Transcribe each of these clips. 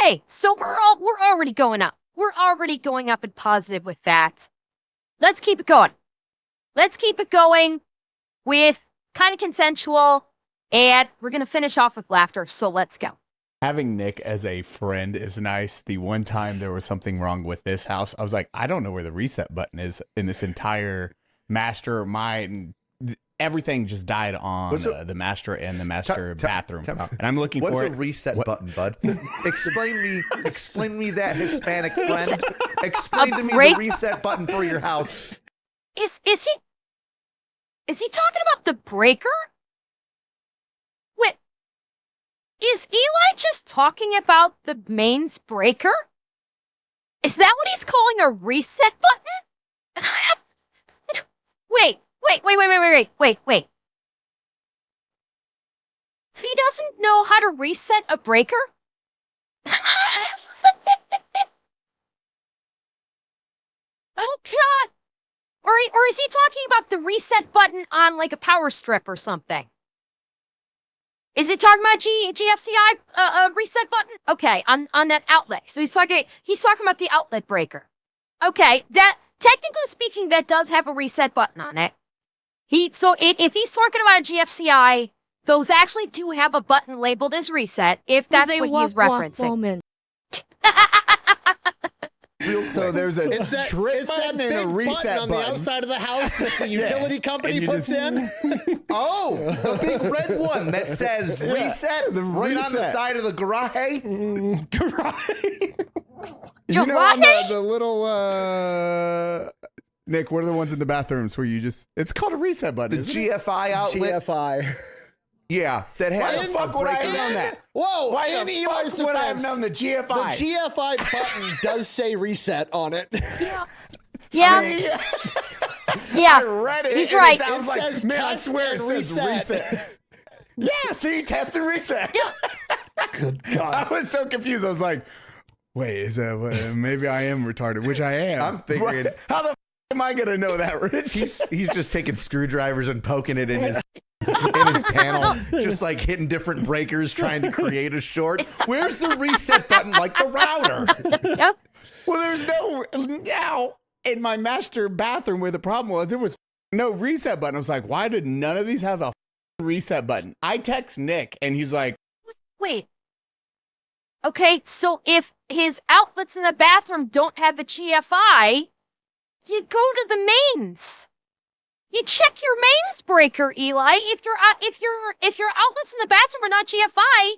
Okay, so we're already going up. We're already going up in positive with that. Let's keep it going. Let's keep it going with kind of consensual, and we're gonna finish off with laughter. So let's go. Having Nick as a friend is nice. The one time there was something wrong with this house, I was like, I don't know where the reset button is in this entire master. Everything just died on the master and the master bathroom, and I'm looking for it. What's a reset button, bud? Explain me that, Hispanic friend. Explain to me the reset button for your house. Is he talking about the breaker? Wait, is Eli just talking about the mains breaker? Is that what he's calling a reset button? Wait. He doesn't know how to reset a breaker? Oh, God. Or is he talking about the reset button on, like, a power strip or something? Is he talking about GFCI reset button? Okay, on that outlet. So he's talking about the outlet breaker. Okay, that, technically speaking, that does have a reset button on it. If he's talking about a GFCI, those actually do have a button labeled as reset, if that's what he's referencing. So there's a trip button and a reset button on the outside of the house that the utility company puts in. Oh, the big red one that says reset right on the side of the garage. You know, on the little Nick, what are the ones in the bathrooms where you just? It's called a reset button. The GFI outlet. GFI. Yeah, that has. Why the fuck would I have known that? Whoa! Why in Eli's would I have defense, known the GFI? the GFI button does say reset on it. Yeah. I read it. He's and right. It sounds It like, says man, I test swear it and says reset. Yeah, so you test and reset. Yeah. Good God. I was so confused. I was like, wait, is that maybe I am retarded, which I am. I'm figuring. How the am I gonna know that, Rich? He's just taking screwdrivers and poking it in his panel, just like hitting different breakers, trying to create a short. Where's the reset button, like the router? Yep. Well, there's no now in my master bathroom where the problem was. There was no reset button. I was like, why did none of these have a reset button? I text Nick, and he's like, Wait. Okay, so if his outlets in the bathroom don't have a GFI, you go to the mains. You check your mains breaker, Eli. If your outlets in the bathroom are not GFI,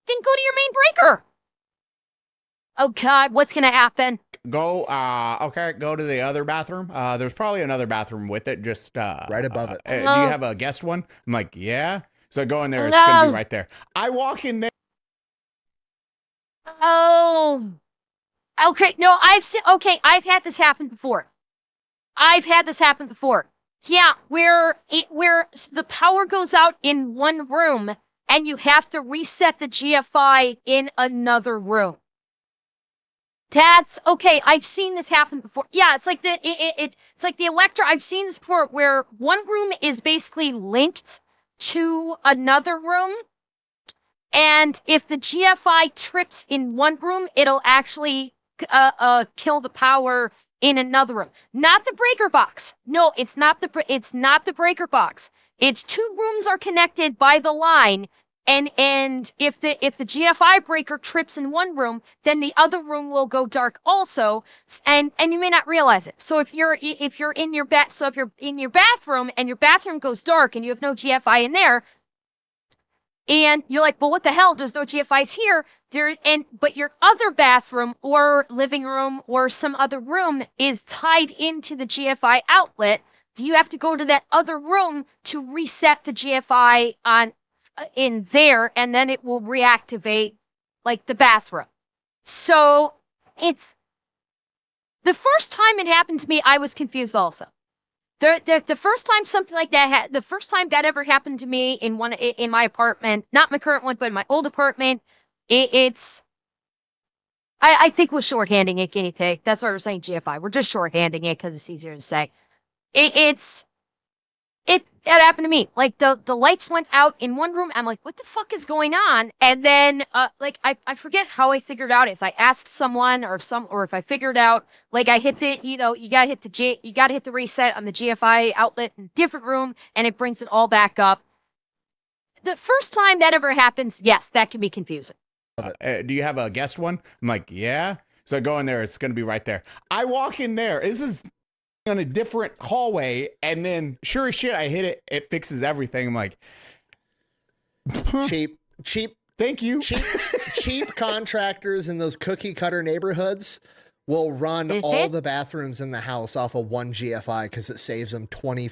then go to your main breaker. Oh God, what's gonna happen? go to the other bathroom. There's probably another bathroom with it, just right above it. Do you have a guest one? I'm like, yeah. So I go in there, it's gonna be right there. I walk in there. Oh. Okay, no, I've had this happen before. Yeah, where the power goes out in one room and you have to reset the GFI in another room. That's okay. I've seen this happen before. Yeah, it's like it's like the Electra. I've seen this before where one room is basically linked to another room, and if the GFI trips in one room, it'll actually kill the power in another room. Not the breaker box. No, it's not the breaker box. It's two rooms are connected by the line, and if the GFI breaker trips in one room, then the other room will go dark also, and you may not realize it. So if you're in your bathroom and your bathroom goes dark and you have no GFI in there, and you're like, well, what the hell? There's no GFIs here. But your other bathroom or living room or some other room is tied into the GFI outlet. You have to go to that other room to reset the GFI in there, and then it will reactivate like the bathroom. So it's the first time it happened to me, I was confused also. The first time something like that the first time that ever happened to me in my apartment, not my current one, but in my old apartment, I think we're shorthanding it, guinea pig. That's why we're saying GFI. We're just shorthanding it because it's easier to say. That happened to me. Like the lights went out in one room. I'm like, what the fuck is going on? And then like I forget how I figured out if I asked someone or if I figured out like I hit the you gotta hit the reset on the GFI outlet in a different room and it brings it all back up. The first time that ever happens, yes, that can be confusing. Do you have a guest one? I'm like, yeah. So I go in there. It's going to be right there. I walk in there. This is on a different hallway. And then sure as shit, I hit it. It fixes everything. I'm like, cheap. Thank you. Cheap contractors in those cookie cutter neighborhoods will run all the bathrooms in the house off of one GFI because it saves them $20.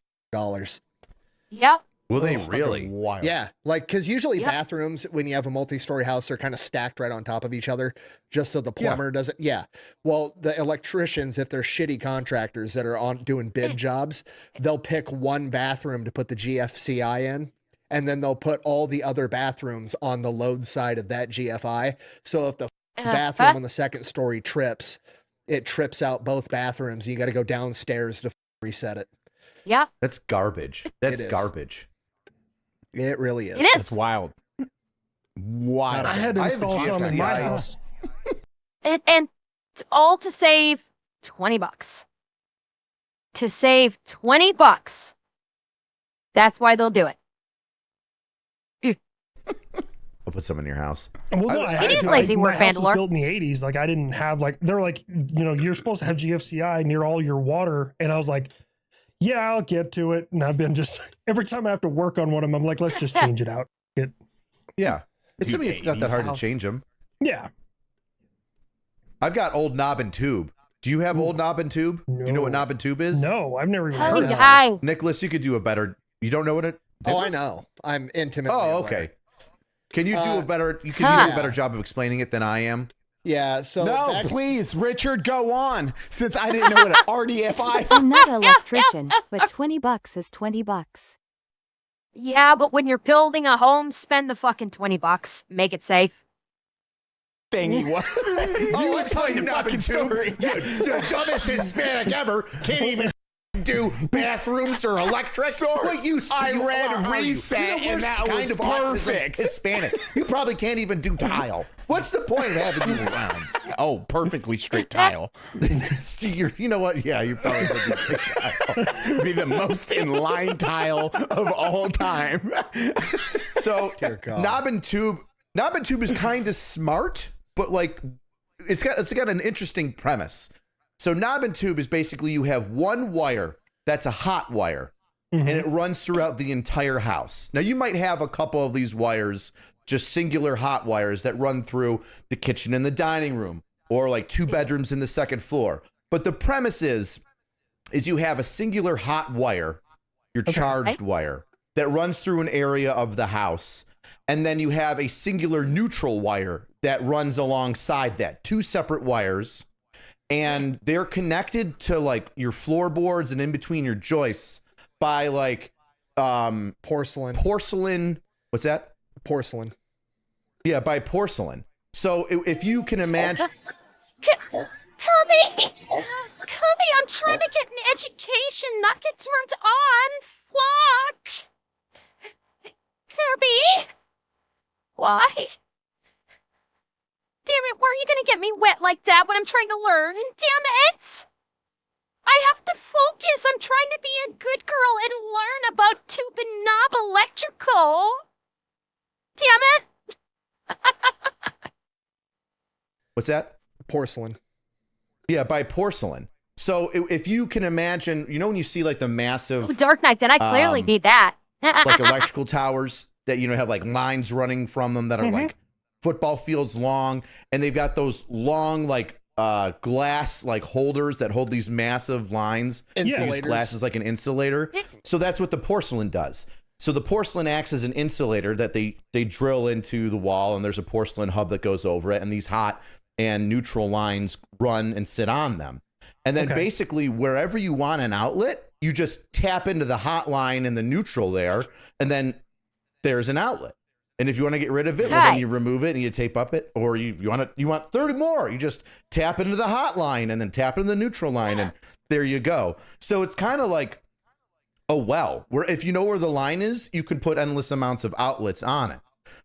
Yep. Will they really? Wild. Yeah, like because usually bathrooms, when you have a multi-story house, they're kind of stacked right on top of each other, just so the plumber doesn't. Yeah, well, the electricians, if they're shitty contractors that are on doing bid jobs, they'll pick one bathroom to put the GFCI in, and then they'll put all the other bathrooms on the load side of that GFI. So if the bathroom on the second story trips, it trips out both bathrooms. And you got to go downstairs to reset it. Yeah, that's garbage. That's garbage. It really is. It is. It's wild. Wild. I had to install some in my house. And all to save $20. To save $20. That's why they'll do it. I'll put some in your house. Well, no, it is lazy work, my house was Vandalor. built in the 80s. Like I didn't have they're like, you're supposed to have GFCI near all your water. And I was like, yeah, I'll get to it. And I've been just, every time I have to work on one of them, I'm like, let's just change it out. Yeah. It's not that hard to change them. Yeah. I've got old knob and tube. Do you have old knob and tube? No. Do you know what knob and tube is? No, I've never even heard of it. Hi. Nicholas, you could do a better, you don't know what it Oh, I know. I'm intimately Oh, aware. okay. Can you do a better, you can do a better job of explaining it than I am? Yeah, so No, please, Richard, go on. Since I didn't know what an RDFI. I'm not an electrician, but $20 is $20. Yeah, but when you're building a home, spend the fucking $20. Make it safe. Thing he was. Oh, I'll tell you the fucking story. the dumbest Hispanic ever can't even do bathrooms or electric. What you I you read are, reset you the and worst that kind was of autism, perfect. Hispanic. You probably can't even do tile. What's the point of having you around? Oh, perfectly straight tile. You know what? Yeah, you probably would be a big tile. Be the most in line tile of all time. So Dear God. knob and tube is kind of smart, but like it's got an interesting premise. So knob and tube is basically you have one wire that's a hot wire, and it runs throughout the entire house. Now you might have a couple of these wires, just singular hot wires that run through the kitchen and the dining room, or like 2 bedrooms in the second floor. But the premise is you have a singular hot wire, your charged wire, that runs through an area of the house. And then you have a singular neutral wire that runs alongside that, 2 separate wires. And they're connected to like your floorboards and in between your joists by like porcelain. What's that? Porcelain. Yeah, by porcelain. So if you can imagine. Kirby, I'm trying to get an education, not get turned on. Fuck. Kirby. Why? Damn it, why are you gonna get me wet like that when I'm trying to learn? Damn it! I have to focus. I'm trying to be a good girl and learn about tube and knob electrical. Damn it! What's that? Porcelain. Yeah, by porcelain. So if you can imagine, when you see like the massive Dark Knight, then I clearly need that. like electrical towers that have like lines running from them that are like football fields long, and they've got those long like glass like holders that hold these massive lines. Insulators. Use glass as like an insulator. So that's what the porcelain does. So the porcelain acts as an insulator that they drill into the wall, and there's a porcelain hub that goes over it, and these hot and neutral lines run and sit on them. And then basically wherever you want an outlet, you just tap into the hot line and the neutral there, and then there's an outlet. And if you want to get rid of it, well, then you remove it and you tape up it, or you want 30 more, you just tap into the hot line and then tap into the neutral line, and there you go. So it's kind of like a well, where if you know where the line is, you can put endless amounts of outlets on it.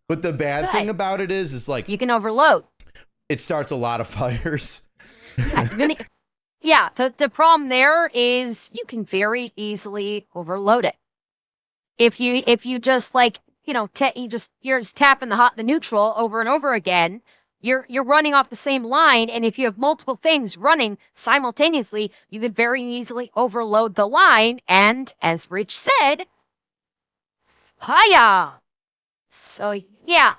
But the bad thing about it is like you can overload. it starts a lot of fires. Yeah, the problem there is you can very easily overload it. If you just like, you're just tapping the neutral over and over again, you're running off the same line, and if you have multiple things running simultaneously, you could very easily overload the line, and as Rich said, hiya. So yeah.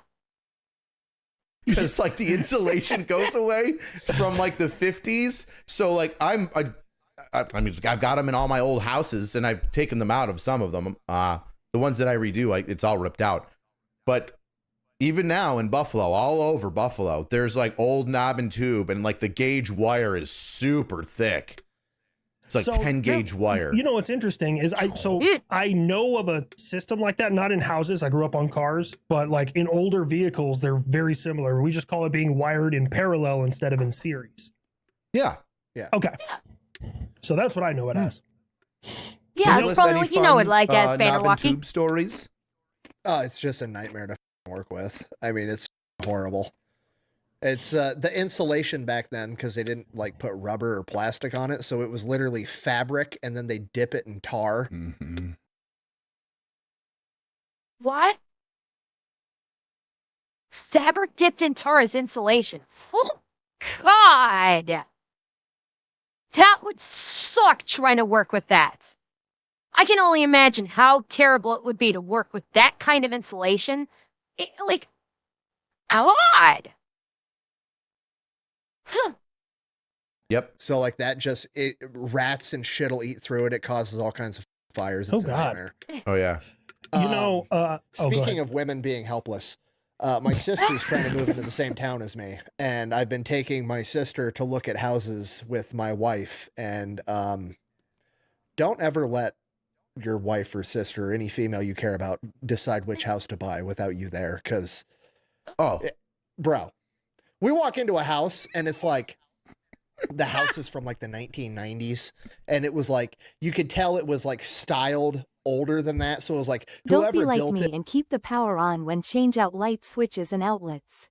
Because like the insulation goes away from like the 50s. So like I mean, I've got them in all my old houses, and I've taken them out of some of them. The ones that I redo, it's all ripped out. But even now in Buffalo, all over Buffalo, there's like old knob and tube, and like the gauge wire is super thick. It's like 10 gauge wire. You know what's interesting is I know of a system like that, not in houses. I grew up on cars, but like in older vehicles, they're very similar. We just call it being wired in parallel instead of in series. Yeah. Okay. So that's what I know it as. Yeah, it's probably what you know it like as knob and Bannerwalkie. tube stories. Oh, it's just a nightmare to work with. I mean, it's horrible. It's the insulation back then, because they didn't like put rubber or plastic on it, so it was literally fabric, and then they dip it in tar. Mm-hmm. What? Fabric dipped in tar is insulation. Oh, God. That would suck trying to work with that. I can only imagine how terrible it would be to work with that kind of insulation. Odd. Huh. Yep. So like that, rats and shit'll eat through it. It causes all kinds of fires. It's a nightmare. Oh yeah. Speaking of women being helpless, my sister's trying to move into the same town as me, and I've been taking my sister to look at houses with my wife, and don't ever let your wife or sister or any female you care about decide which house to buy without you there, because bro, we walk into a house and it's like the house is from like the 1990s, and it was like you could tell it was like styled older than that, so it was like Don't be whoever like built me it. and keep the power on when change out light switches and outlets.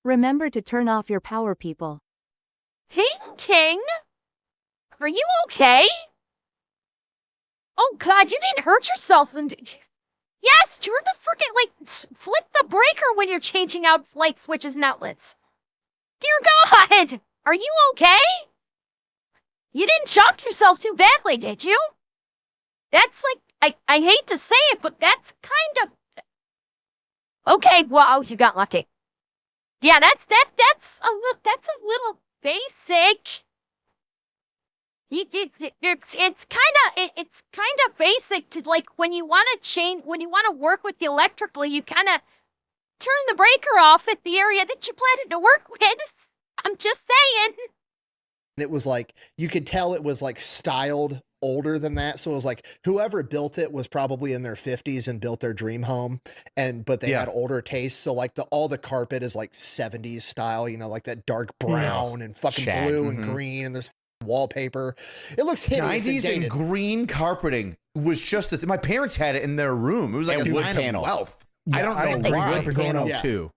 Remember to turn off your power, people. Hey, King. Are you okay? Oh, God, you didn't hurt yourself. Yes, you're the freaking, flip the breaker when you're changing out light switches and outlets. Dear God, are you okay? You didn't shock yourself too badly, did you? That's I hate to say it, but that's kind of... Okay, wow, you got lucky. Yeah, that's a little basic. It's kind of basic to like when you want to work with the electrically, you kind of turn the breaker off at the area that you planted to work with. I'm just saying. And it was like you could tell it was like styled older than that, so it was like whoever built it was probably in their 50s and built their dream home, but they had older tastes, so like all the carpet is like 70s style, like that dark brown and fucking blue and green, and there's wallpaper. It looks hideous. 90s and green carpeting was just that my parents had it in their room. It was like a sign of wealth. I don't know why. Panel too.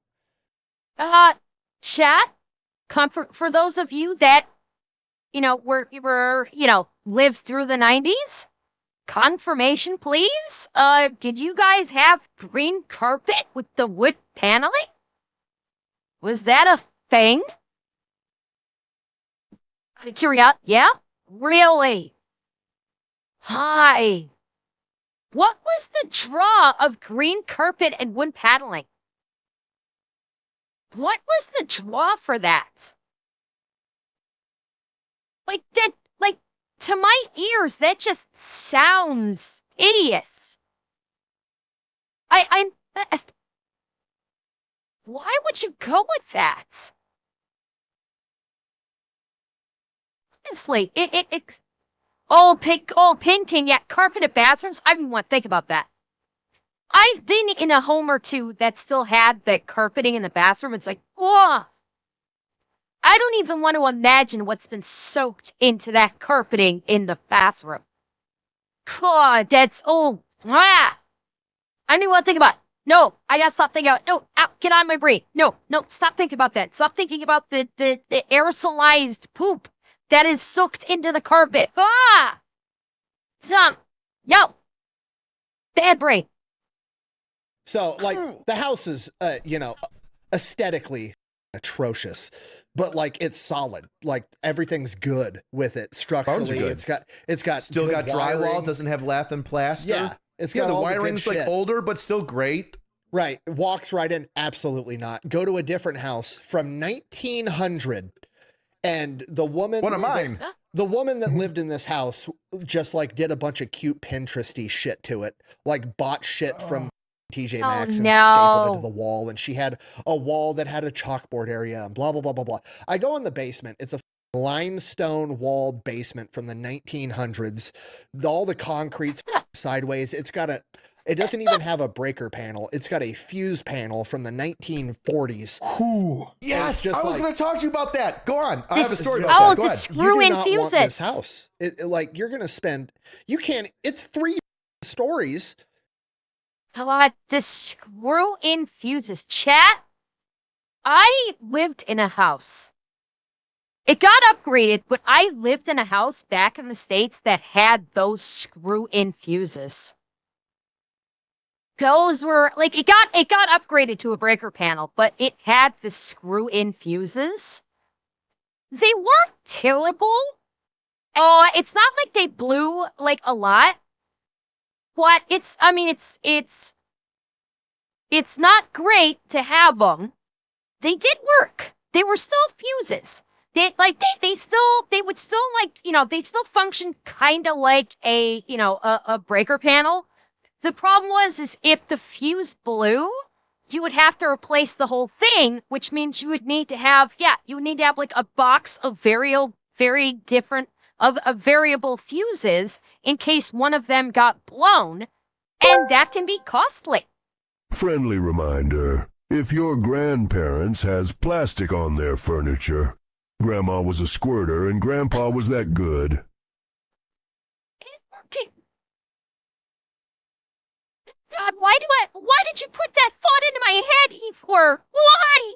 Chat, comfort for those of you that lived through the 90s. Confirmation, please. Did you guys have green carpet with the wood paneling? Was that a thing? Curious, yeah? Really? Hi. What was the draw of green carpet and wood paneling? What was the draw for that? To my ears, that just sounds hideous. Why would you go with that? Honestly, painting, yeah, carpeted bathrooms. I don't even want to think about that. I've been in a home or two that still had that carpeting in the bathroom. It's like, whoa. I don't even want to imagine what's been soaked into that carpeting in the bathroom. God, that's I don't even want to think about it. No, I gotta stop thinking about it. No, out, get on my brain. No, stop thinking about that. Stop thinking about the aerosolized poop that is soaked into the carpet. Yo, bad brain. So, like, the house is, aesthetically atrocious, but like it's solid. Like everything's good with it structurally. Good. It's got still got drywall. wiring. Doesn't have lath and plaster. Yeah, it's got the all wiring's the good like shit. older, but still great. Right, walks right in. Absolutely not. Go to a different house from 1900, and the woman. One of mine. The woman that lived in this house just like did a bunch of cute Pinteresty shit to it, like bought shit from TJ Maxx and stapled it to the wall. And she had a wall that had a chalkboard area and blah, blah, blah, blah, blah. I go in the basement. It's a limestone walled basement from the 1900s. All the concrete's sideways. It doesn't even have a breaker panel. It's got a fuse panel from the 1940s. Ooh. Yes, just I was like- going to talk to you about that. Go on. I have a story about Oh, that. Go the ahead. screw You in do not fuses. want this house. Like you're going to spend, you can't, it's 3 stories. God, the screw in fuses. Chat, I lived in a house. It got upgraded, but I lived in a house back in the States that had those screw in fuses. Those were like it got upgraded to a breaker panel, but it had the screw in fuses. They weren't terrible. It's not like they blew like a lot. But it's not great to have them. They did work. They were still fuses. They would still they still function kind of like a breaker panel. The problem is if the fuse blew, you would have to replace the whole thing, which means you would need to have like a box of variable fuses in case one of them got blown, and that can be costly. Friendly reminder, if your grandparents has plastic on their furniture, Grandma was a squirter and Grandpa was that good. God, why did you put that thought into my head, Efor? Why?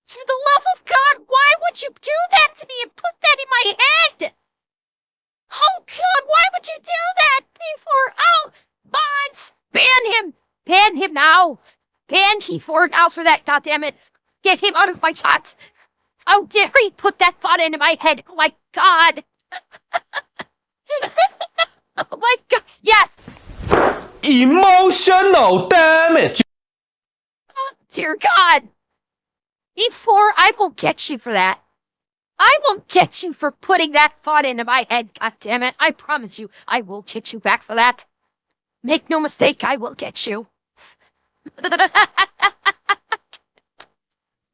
For the love of God, why would you do that to me and put that in my head? Oh God, why would you do that, Efor? Oh, Bonds, ban him now. Ban Efor now for that, goddammit. Get him out of my chat. How dare he put that thought into my head? Oh my God. Oh my God, yes. Emotional damage. Oh, dear God. E4, I will get you for that. I will get you for putting that thought into my head, God damn it. I promise you, I will get you back for that. Make no mistake, I will get you.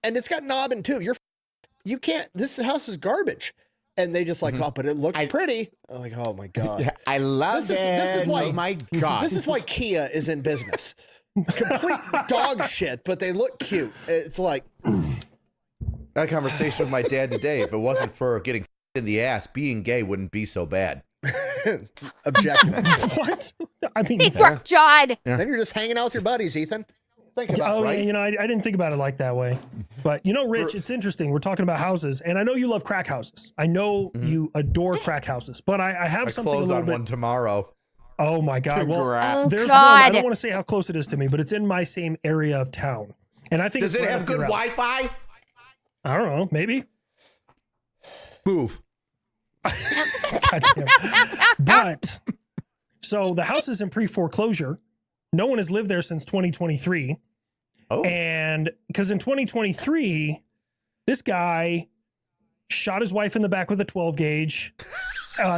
And it's got knobbing too. You can't, this house is garbage. And they just like, oh, but it looks pretty. I'm like, oh my God. Yeah, I love This is why, oh my God. This is why Kia is in business. Complete dog shit, but they look cute. It's like, I had a conversation with my dad today. If it wasn't for getting in the ass, being gay wouldn't be so bad. objective. What? I mean, Efor, God. Then you're just hanging out with your buddies, Ethan. Think about it, right? yeah, I didn't think about it like that way. But Rich, it's interesting. We're talking about houses, and I know you love crack houses. I know you adore crack houses, but I have I something a close little on bit. one tomorrow. Oh my God! Well, Oh, there's God. one. I don't want to say how close it is to me, but it's in my same area of town, and I think Does it's it right have up your good alley. Wi-Fi? I don't know. Maybe. Move. God damn. But so the house is in pre-foreclosure. No one has lived there since 2023. Oh. And because in 2023, this guy shot his wife in the back with a 12 gauge.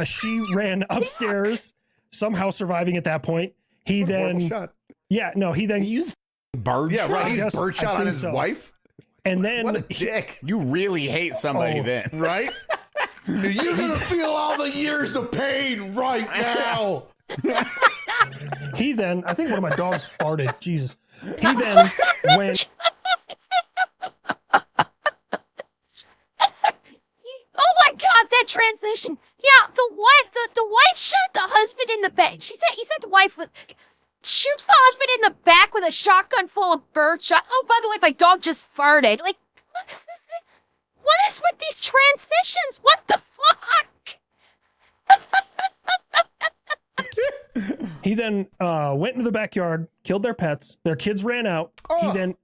She ran upstairs, somehow surviving at that point. He What a horrible then, shot. yeah, no, he then, He used bird Yeah, shot? right. I He guess- used bird I shot on think his so. wife. and then, What a dick, You really hate somebody Oh. then. right? You're gonna feel all the years of pain right now. he then, I think one of my dogs farted. Jesus. He then went, Oh my God, that transition. Yeah, the wife shot the husband in in the back. He said the wife shoots the husband in the back with a shotgun full of birdshot. Oh, by the way, my dog just farted. Like, what is this? What is with these transitions? What the fuck? He then went into the backyard, killed their pets. Their kids ran out. He then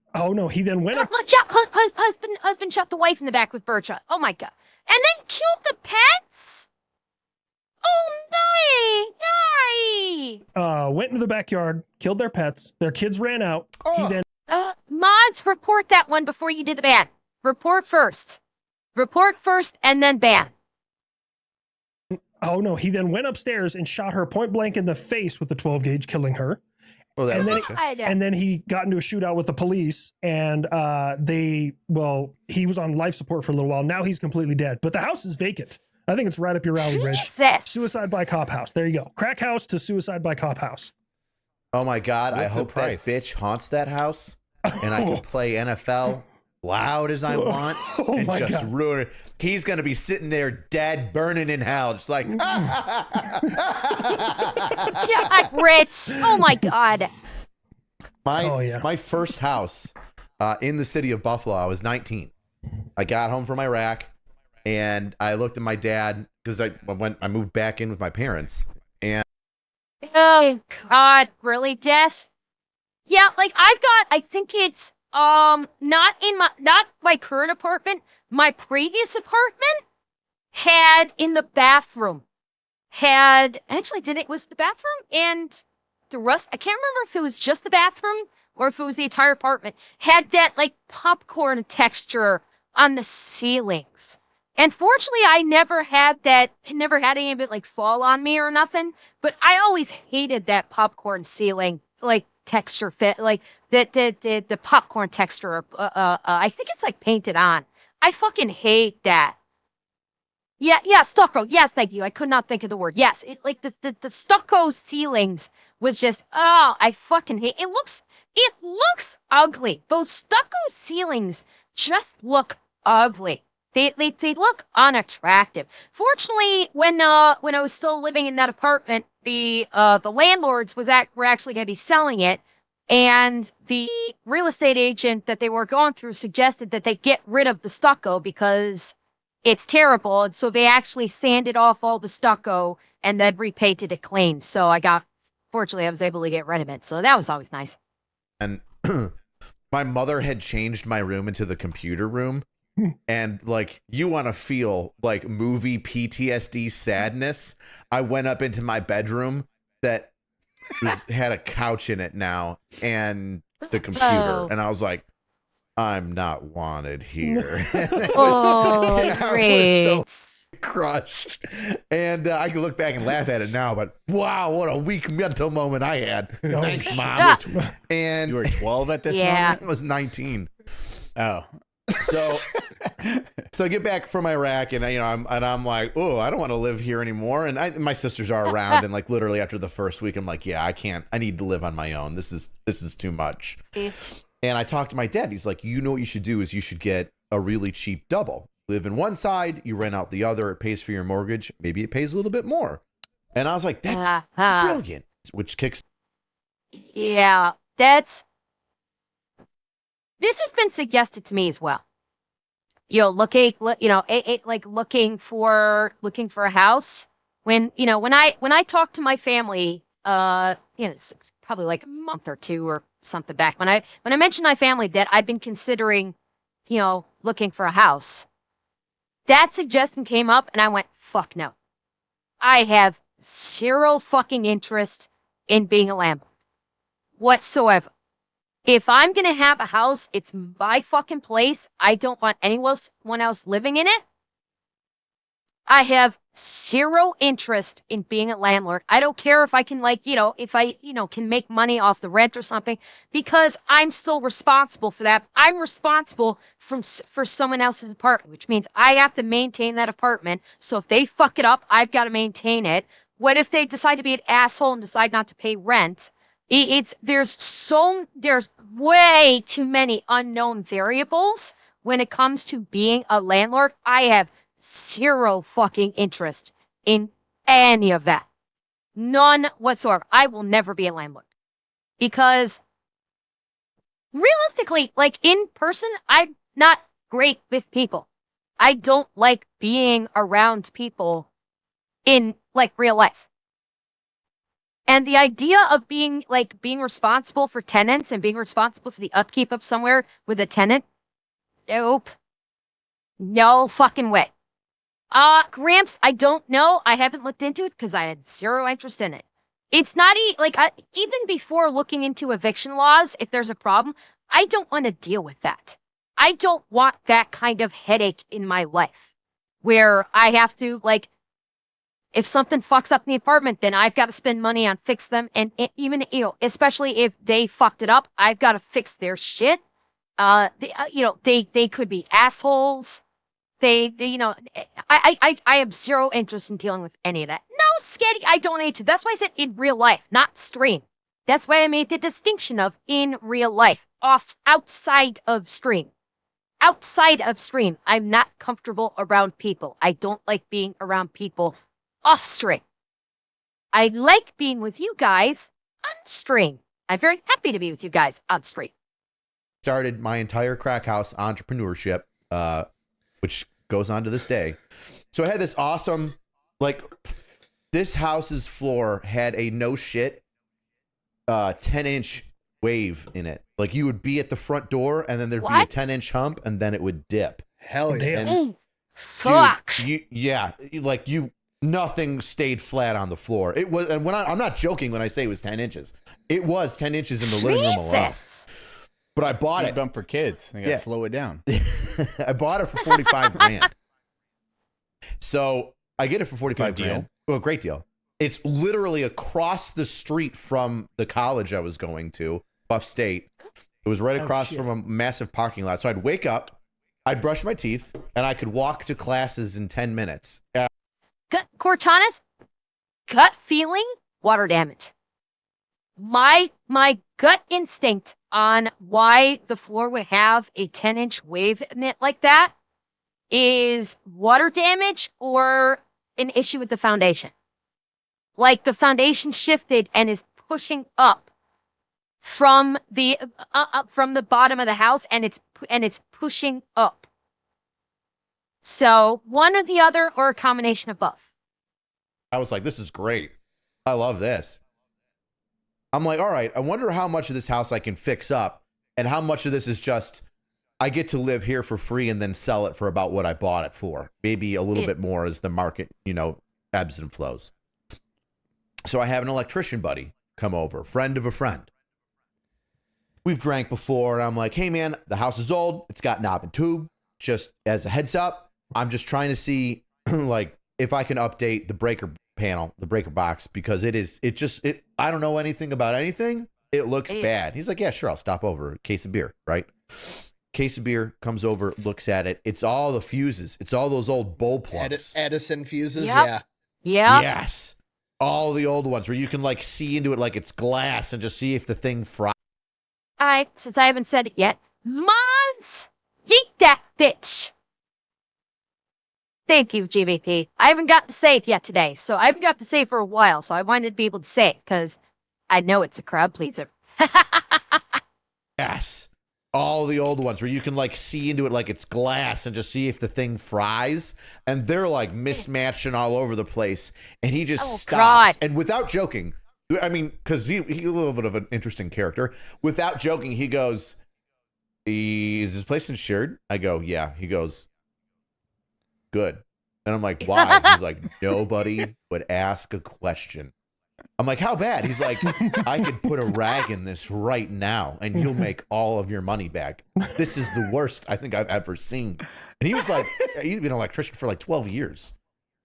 went up. Husband shot the wife in the back with birdshot. Oh my god! And then killed the pets. Oh no! Went into the backyard, killed their pets. Their kids ran out. He then mods, report that one before you did the ban. Report first, and then ban. Oh no! He then went upstairs and shot her point blank in the face with the 12 gauge, killing her. Well, And then he got into a shootout with the police, and he was on life support for a little while. Now he's completely dead, but the house is vacant. I think it's right up your alley, Rich. Suicide by cop house. There you go. Crack house to suicide by cop house. Oh my God! What's I the hope that price? bitch haunts that house, and I can play NFL loud as I want and my just God. ruin it. He's gonna be sitting there dead, burning in hell, just like. Yeah, Rich. Oh my god. My first house in the city of Buffalo. I was 19. I got home from Iraq, and I looked at my dad because I moved back in with my parents, and Oh god, really, Des? Yeah, like I think it's not my current apartment. My previous apartment had in the bathroom was the bathroom and the rust. I can't remember if it was just the bathroom or if it was the entire apartment. Had that like popcorn texture on the ceilings. And fortunately, I never had any of it like fall on me or nothing. But I always hated that popcorn ceiling like texture fit, like the popcorn texture. I think it's like painted on. I fucking hate that. Yeah, stucco. Yes, thank you. I could not think of the word. Yes, it like the stucco ceilings was just I fucking hate. It looks ugly. Those stucco ceilings just look ugly. They look unattractive. Fortunately, when I was still living in that apartment, the landlords were actually going to be selling it, and the real estate agent that they were going through suggested that they get rid of the stucco because it's terrible. And so they actually sanded off all the stucco and then repainted it clean. So fortunately, I was able to get rid of it. So that was always nice. And my mother had changed my room into the computer room. And like, you want to feel like movie PTSD sadness. I went up into my bedroom that had a couch in it now and the computer. And I was like, I'm not wanted here. Great. I was so crushed. And I can look back and laugh at it now, but wow, what a weak mental moment I had. Thanks, Mom. And You were 12 at this Yeah. moment? I was 19. Oh. So I get back from Iraq, and I'm like, oh, I don't want to live here anymore. And my sisters are around, and like literally after the first week, I'm like, yeah, I can't. I need to live on my own. This is too much. And I talked to my dad. He's like, you know what you should do is you should get a really cheap double. Live in one side, you rent out the other. It pays for your mortgage. Maybe it pays a little bit more. And I was like, that's brilliant. Which kicks. Yeah, this has been suggested to me as well. Looking for a house. When I talk to my family, it's probably like a month or two or something back. When I mentioned my family that I've been considering, looking for a house, that suggestion came up, and I went, fuck no. I have zero fucking interest in being a landlord whatsoever. If I'm going to have a house, it's my fucking place. I don't want anyone else living in it. I have zero interest in being a landlord. I don't care if I can can make money off the rent or something, because I'm still responsible for that. I'm responsible for someone else's apartment, which means I have to maintain that apartment. So if they fuck it up, I've got to maintain it. What if they decide to be an asshole and decide not to pay rent? There's way too many unknown variables when it comes to being a landlord. I have zero fucking interest in any of that. None whatsoever. I will never be a landlord because realistically, like in person, I'm not great with people. I don't like being around people in like real life. And the idea of being responsible for tenants and being responsible for the upkeep of somewhere with a tenant, nope. No fucking way. Gramps, I don't know. I haven't looked into it because I had zero interest in it. It's not even before looking into eviction laws, if there's a problem, I don't want to deal with that. I don't want that kind of headache in my life where I have to, like, if something fucks up in the apartment, then I've got to spend money on fix them. And even, especially if they fucked it up, I've got to fix their shit. They could be assholes. I have zero interest in dealing with any of that. No, Sketty, I donate to. That's why I said in real life, not stream. That's why I made the distinction of in real life, outside of stream. Outside of stream, I'm not comfortable around people. I don't like being around people off stream. I like being with you guys on stream. I'm very happy to be with you guys on stream. Started my entire crack house entrepreneurship, which goes on to this day. So I had this awesome, like, this house's floor had a no shit 10-inch wave in it. Like, you would be at the front door and then there'd be a 10-inch hump and then it would dip. Hell yeah. And, fuck. Dude, nothing stayed flat on the floor. It was, and I'm not joking when I say it was 10 inches. It was 10 inches in the living room alone. But I bought it. Bump for kids. You gotta slow it down. I bought it for 45 grand. So I get it for 45 grand. Well, great deal. It's literally across the street from the college I was going to, Buff State. It was right across from a massive parking lot. So I'd wake up, I'd brush my teeth, and I could walk to classes in 10 minutes. Cortana's gut feeling, water damage. My gut instinct on why the floor would have a 10-inch wave in it like that is water damage or an issue with the foundation. Like the foundation shifted and is pushing up from the bottom of the house, and it's pushing up. So one or the other, or a combination of both. I was like, this is great. I love this. I'm like, all right, I wonder how much of this house I can fix up and how much of this is just I get to live here for free and then sell it for about what I bought it for. Maybe a little bit more as the market, ebbs and flows. So I have an electrician buddy come over, friend of a friend. We've drank before, and I'm like, hey, man, the house is old. It's got knob and tube. Just as a heads up, I'm just trying to see, like, if I can update the breaker panel, the breaker box, because I don't know anything about anything. It looks bad. He's like, yeah, sure, I'll stop over. Case of beer, right? Case of beer, comes over, looks at it. It's all the fuses. It's all those old bull plugs. Edison fuses, yeah. Yes. All the old ones where you can, like, see into it like it's glass and just see if the thing fries. Since I haven't said it yet, mods, yeet that bitch. Thank you, GBP. I haven't got to say it yet today, so I haven't got to say it for a while, so I wanted to be able to say it, because I know it's a crowd pleaser. Yes. All the old ones where you can, like, see into it like it's glass and just see if the thing fries. And they're, like, mismatched and all over the place. And he just stops. God. And without joking, I mean, because he's a little bit of an interesting character. Without joking, he goes, is this place insured? I go, yeah. He goes, good. And I'm like, why? He's like, nobody would ask a question. I'm like, how bad? He's like, I could put a rag in this right now and you'll make all of your money back. This is the worst I think I've ever seen. And he was like, he'd been an electrician for like 12 years.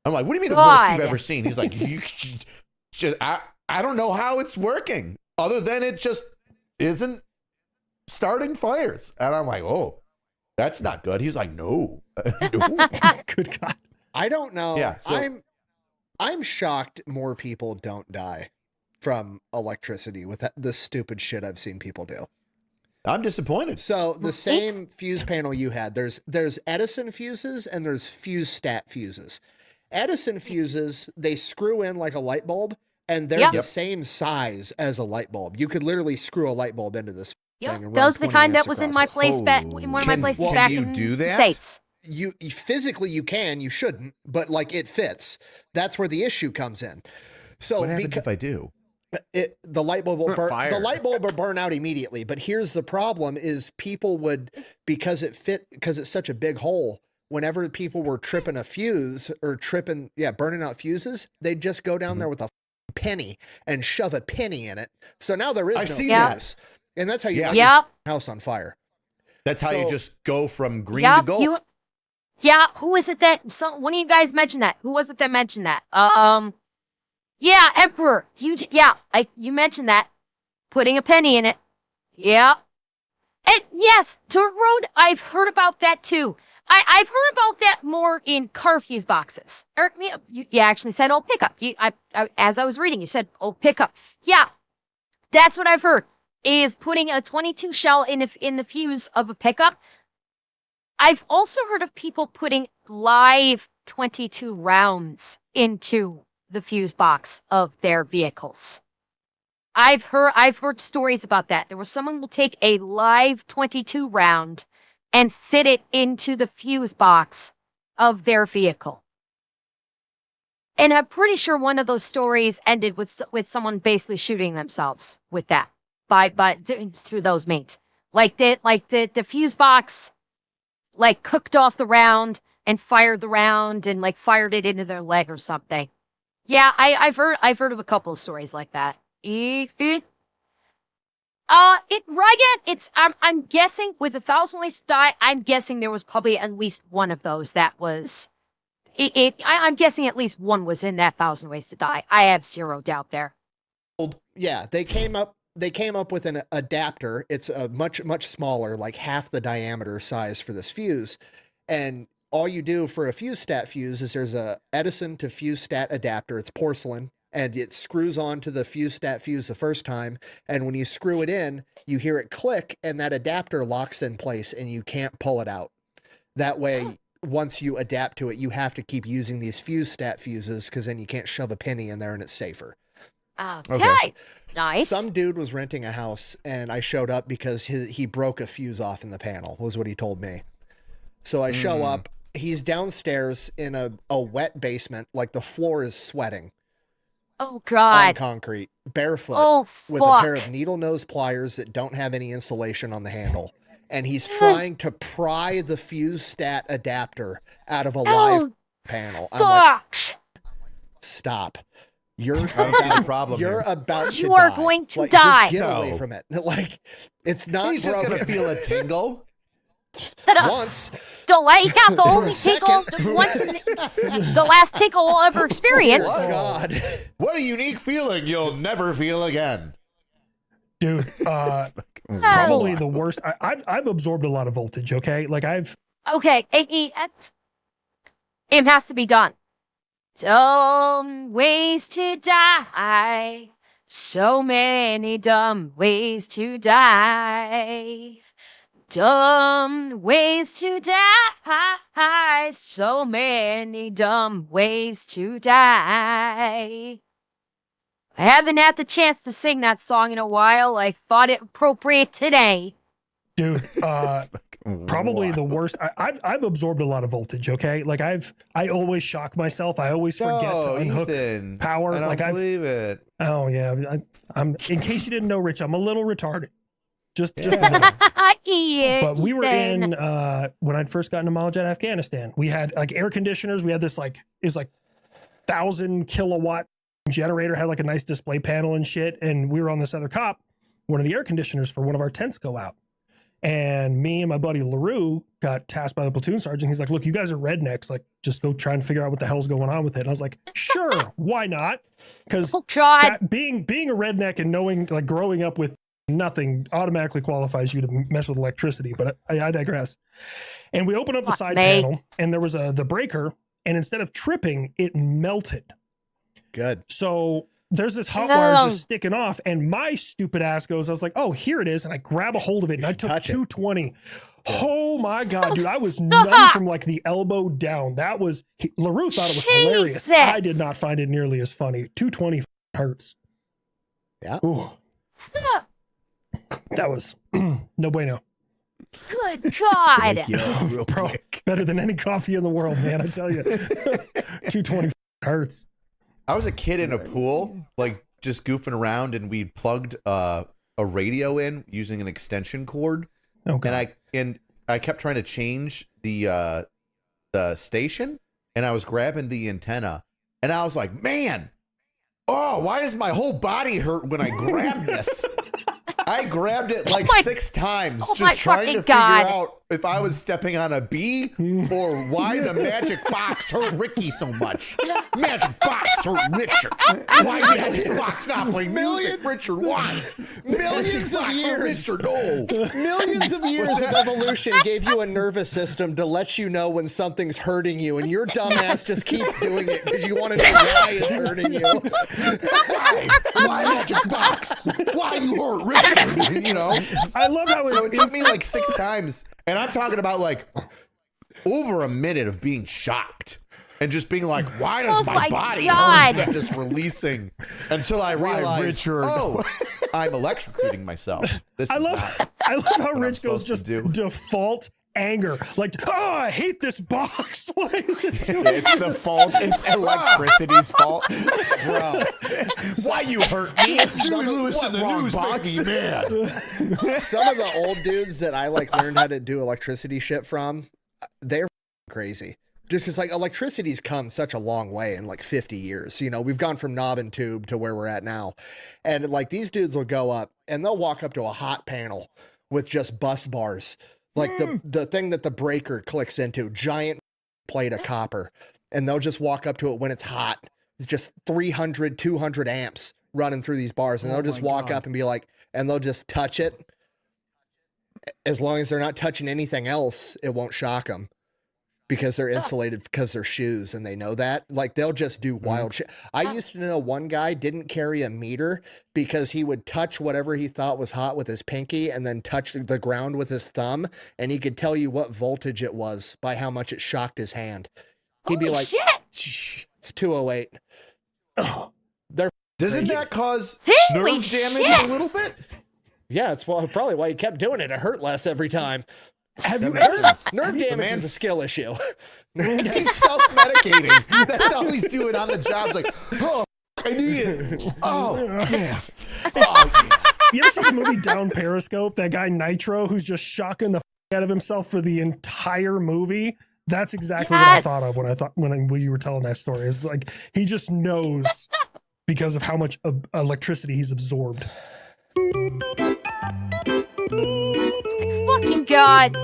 I'm like, what do you mean the worst you've ever seen? He's like, I don't know how it's working other than it just isn't starting fires. And I'm like, oh, that's not good. He's like, no. No. Good God. I don't know. Yeah, so, I'm shocked more people don't die from electricity with the stupid shit I've seen people do. I'm disappointed. So the same fuse panel you had, there's Edison fuses and there's fuse stat fuses. Edison fuses, they screw in like a light bulb and they're Yep. the same size as a light bulb. You could literally screw a light bulb into this thing and run That was the 20 kind amps that was in across my it. place back in one of my Can- places can back you in do the that? States. You physically you can, you shouldn't, but like it fits. That's where the issue comes in. So What happens if I do? the light bulb will burn. Fire. The light bulb will burn out immediately. But here's the problem: is people would, because it's such a big hole. Whenever people were tripping a fuse or burning out fuses, they'd just go down there with a penny and shove a penny in it. So now there is I've no seen fuse, and that's how you light Yep. your house on fire. That's how you So- just go from green Yeah, to gold. who was it that one of you guys mentioned that? Who was it that mentioned that? Yeah, Emperor. You mentioned that. Putting a penny in it. Yeah. And yes, Dirt Road, I've heard about that too. I've heard about that more in car fuse boxes. You actually said old pickup. As I was reading, you said old pickup. Yeah, that's what I've heard, is putting a 22 shell in the fuse of a pickup. I've also heard of people putting live 22 rounds into the fuse box of their vehicles. I've heard stories about that. There was someone will take a live 22 round and fit it into the fuse box of their vehicle. And I'm pretty sure one of those stories ended with someone basically shooting themselves with that through those means. Like the fuse box like cooked off the round and fired the round and like fired it into their leg or something. Yeah, I've heard of a couple of stories like that. I'm guessing with 1,000 Ways to Die, I'm guessing there was probably at least one of those that was I'm guessing at least one was in that 1,000 Ways to Die. I have zero doubt there. Yeah, they came up with an adapter. It's a much smaller, like half the diameter size for this fuse. And all you do for a fuse stat fuse is there's a Edison to fuse stat adapter. It's porcelain, and it screws onto the fuse stat fuse the first time. And when you screw it in, you hear it click, and that adapter locks in place, and you can't pull it out. That way, once you adapt to it, you have to keep using these fuse stat fuses, because then you can't shove a penny in there and it's safer. Okay. Nice. Some dude was renting a house, and I showed up because he broke a fuse off in the panel, was what he told me. So I show up. He's downstairs in a wet basement, like the floor is sweating. Oh On God. concrete, barefoot, Oh with a pair fuck. of needle nose pliers that don't have any insulation on the handle. And he's trying to pry the fuse stat adapter out of a live Oh panel. I'm like, fuck. stop. You're I don't see the problem You're here. about to You are die. going to Like, die. Just get away No. from it. Like, it's not He's just broken. gonna feel a tingle. Once. The way got the only second. tickle once in the last tickle we'll ever experience. Oh, God. What a unique feeling you'll never feel again. Dude, probably the worst. I've absorbed a lot of voltage. Okay, like Okay, it has to be done. Dumb ways to die. So many dumb ways to die. Dumb ways to die. So many dumb ways to die. I haven't had the chance to sing that song in a while. I thought it appropriate today. dude. Probably the worst. I've absorbed a lot of voltage. Okay, like I always shock myself. I always forget to unhook Ethan, power. I don't Like believe it. Oh yeah, I'm. In case you didn't know, Rich, I'm a little retarded. Just a Yeah. little. Yeah, But we were Ethan. in when I'd first gotten to Malaj at Afghanistan. We had like air conditioners. We had this like 1,000 kilowatt generator, had like a nice display panel and shit. And we were on this other cop. One of the air conditioners for one of our tents go out. And me and my buddy LaRue got tasked by the platoon sergeant. He's like, look, you guys are rednecks. Like, just go try and figure out what the hell's going on with it. And I was like, sure, why not? Because Oh God. being a redneck and knowing, like, growing up with nothing automatically qualifies you to mess with electricity. But I digress. And we opened up the Fuck side me. panel, and there was the breaker. And instead of tripping, it melted. Good. So there's this hot wire No. just sticking off, and my stupid ass goes, I was like, oh, here it is. And I grab a hold of it, and I took touch it. 220. Oh my God, dude. I was numb from like the elbow down. LaRue thought it was hilarious. Jesus. I did not find it nearly as funny. 220 hurt. hurts. Yeah. Ooh, that was no bueno. Good God. Wake you up real Bro, quick. better than any coffee in the world, man. I tell you, 220 hurts. I was a kid in a pool, like just goofing around, and we plugged a radio in using an extension cord, Okay. and I kept trying to change the station, and I was grabbing the antenna, and I was like, man, oh, why does my whole body hurt when I grab this? I grabbed it like 6 times, just trying to figure out if I was stepping on a bee or why the magic box hurt Ricky so much. Magic box hurt Richard. Why magic box not playing music, Richard? Why? Millions of years. Richard, no. Millions of years of evolution gave you a nervous system to let you know when something's hurting you, and your dumbass just keeps doing it because you want to know why it's hurting you. Why magic box? Why you hurt Richard? You know? I love how So it took me like 6 times, and I'm talking about like over a minute of being shocked and just being like, why does my body hurt? And just releasing until I realized, Richard? oh, I'm electrocuting myself. This I is love not how I'm Rich goes supposed to just do. default anger. Like, oh, I hate this box. Why is it doing It's the fault. It's electricity's fault. bro. Why you hurt me? Julie Lewis in the news, man. Some of the old dudes that I like learned how to do electricity shit from, they're crazy. Just because like electricity's come such a long way in like 50 years. You know, we've gone from knob and tube to where we're at now. And like these dudes will go up and they'll walk up to a hot panel with just bus bars. Like the thing that the breaker clicks into, giant plate of copper. And they'll just walk up to it when it's hot. It's just 300, 200 amps running through these bars. And they'll just walk up and be like, and they'll just touch it. As long as they're not touching anything else, it won't shock them. Because they're insulated because they're shoes and they know that. Like they'll just do wild shit. I used to know one guy didn't carry a meter because he would touch whatever he thought was hot with his pinky and then touch the ground with his thumb, and he could tell you what voltage it was by how much it shocked his hand. He'd be like, shit. it's 208. Doesn't that cause Holy nerve damage shit. a little bit? Yeah, it's probably why he kept doing it. It hurt less every time. Have you makes ever? sense. Nerve damage man's- is a skill issue. He's self-medicating. That's all he's doing on the job. It's like, oh, I need it. Oh, yeah. Oh, yeah. You ever see the movie Down Periscope? That guy Nitro, who's just shocking the out of himself for the entire movie. That's exactly what I thought of when you were telling that story. It's like he just knows because of how much electricity he's absorbed. Fucking God.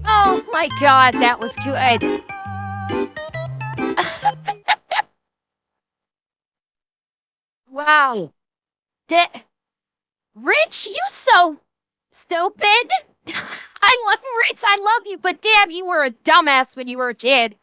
Oh my God, that was good. Wow. Rich, you so stupid. I love Rich, I love you, but damn, you were a dumbass when you were a kid.